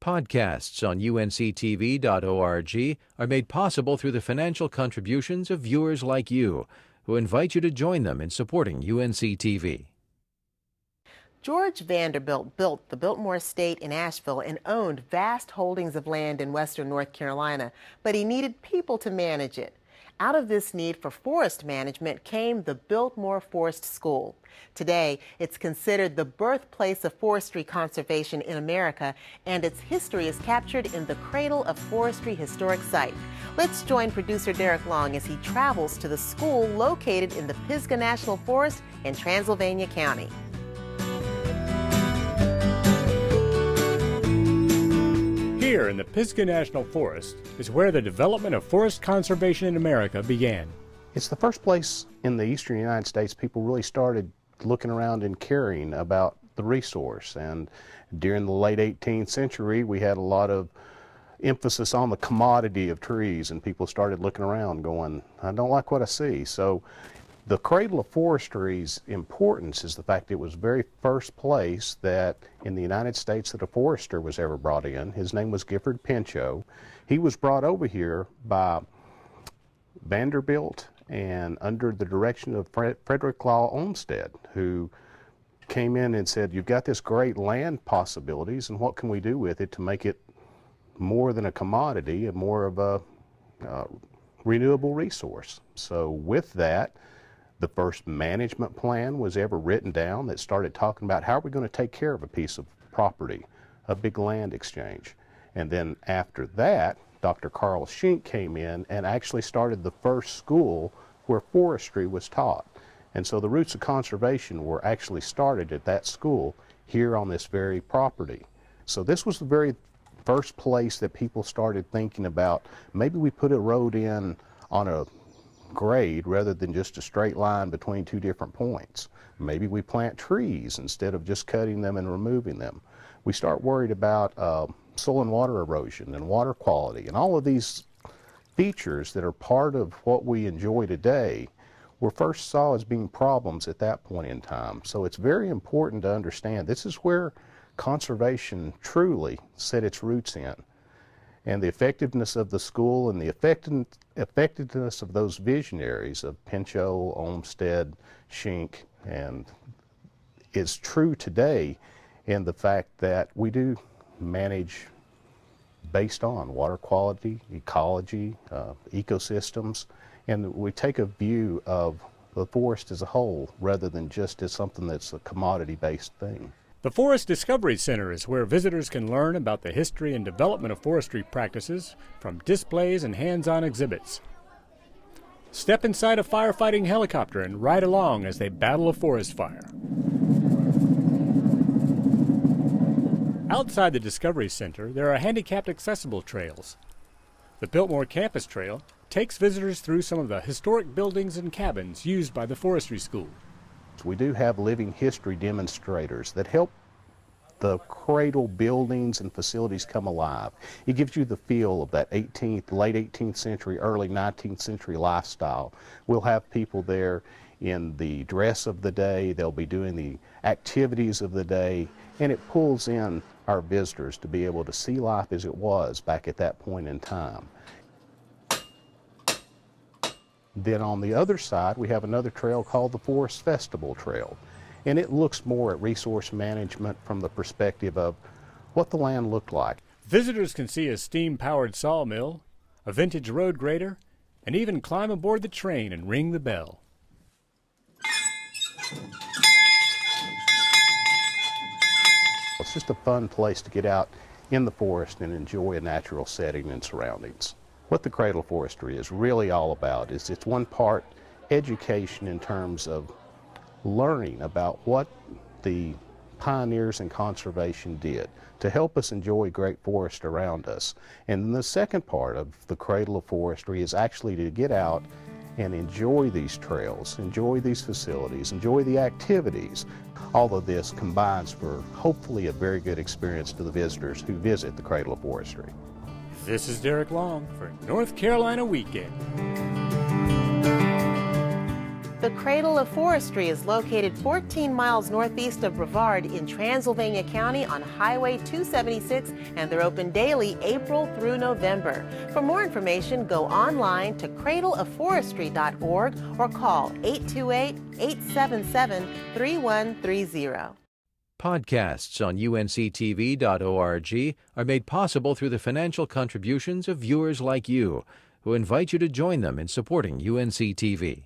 Podcasts on UNC-TV.org are made possible through the financial contributions of viewers like you, who invite you to join them in supporting UNC-TV. George Vanderbilt built the Biltmore estate in Asheville and owned vast holdings of land in western North Carolina, but he needed people to manage it. Out of this need for forest management came the Biltmore Forest School. Today, it's considered the birthplace of forestry conservation in America, and its history is captured in the Cradle of Forestry historic site. Let's join producer Derek Long as he travels to the school located in the Pisgah National Forest in Transylvania County. Here in the Pisgah National Forest is where the development of forest conservation in America began. It's the first place in the eastern United States people really started looking around and caring about the resource. And during the late 18th century, we had a lot of emphasis on the commodity of trees, and people started looking around going, I don't like what I see. So the Cradle of Forestry's importance is the fact it was the very first place that in the United States that a forester was ever brought in. His name was Gifford Pinchot. He was brought over here by Vanderbilt and under the direction of Frederick Law Olmsted, who came in and said, you've got this great land possibilities, and what can we do with it to make it more than a commodity and more of a renewable resource? So with that, the first management plan was ever written down that started talking about how are we going to take care of a piece of property, a big land exchange. And then after that, Dr. Carl Schenck came in and actually started the first school where forestry was taught. And so the roots of conservation were actually started at that school here on this very property. So this was the very first place that people started thinking about, maybe we put a road in on a grade rather than just a straight line between two different points. Maybe we plant trees instead of just cutting them and removing them. We start worried about soil and water erosion and water quality, and all of these features that are part of what we enjoy today were first saw as being problems at that point in time. So it's very important to understand this is where conservation truly set its roots in. And the effectiveness of the school and the effectiveness of those visionaries of Pinchot, Olmsted, Schenck, and is true today in the fact that we do manage based on water quality, ecology, ecosystems, and we take a view of the forest as a whole rather than just as something that's a commodity-based thing. The Forest Discovery Center is where visitors can learn about the history and development of forestry practices from displays and hands-on exhibits. Step inside a firefighting helicopter and ride along as they battle a forest fire. Outside the Discovery Center, there are handicapped accessible trails. The Biltmore Campus Trail takes visitors through some of the historic buildings and cabins used by the forestry school. We do have living history demonstrators that help the cradle buildings and facilities come alive. It gives you the feel of that late 18th century, early 19th century lifestyle. We'll have people there in the dress of the day, they'll be doing the activities of the day, and it pulls in our visitors to be able to see life as it was back at that point in time. Then on the other side, we have another trail called the Forest Festival Trail. And it looks more at resource management from the perspective of what the land looked like. Visitors can see a steam-powered sawmill, a vintage road grader, and even climb aboard the train and ring the bell. It's just a fun place to get out in the forest and enjoy a natural setting and surroundings. What the Cradle of Forestry is really all about is it's one part education in terms of learning about what the pioneers in conservation did to help us enjoy great forest around us. And then the second part of the Cradle of Forestry is actually to get out and enjoy these trails, enjoy these facilities, enjoy the activities. All of this combines for hopefully a very good experience to the visitors who visit the Cradle of Forestry. This is Derek Long for North Carolina Weekend. The Cradle of Forestry is located 14 miles northeast of Brevard in Transylvania County on Highway 276, and they're open daily April through November. For more information, go online to cradleofforestry.org or call 828-877-3130. Podcasts on UNC-TV.org are made possible through the financial contributions of viewers like you, who invite you to join them in supporting UNC-TV.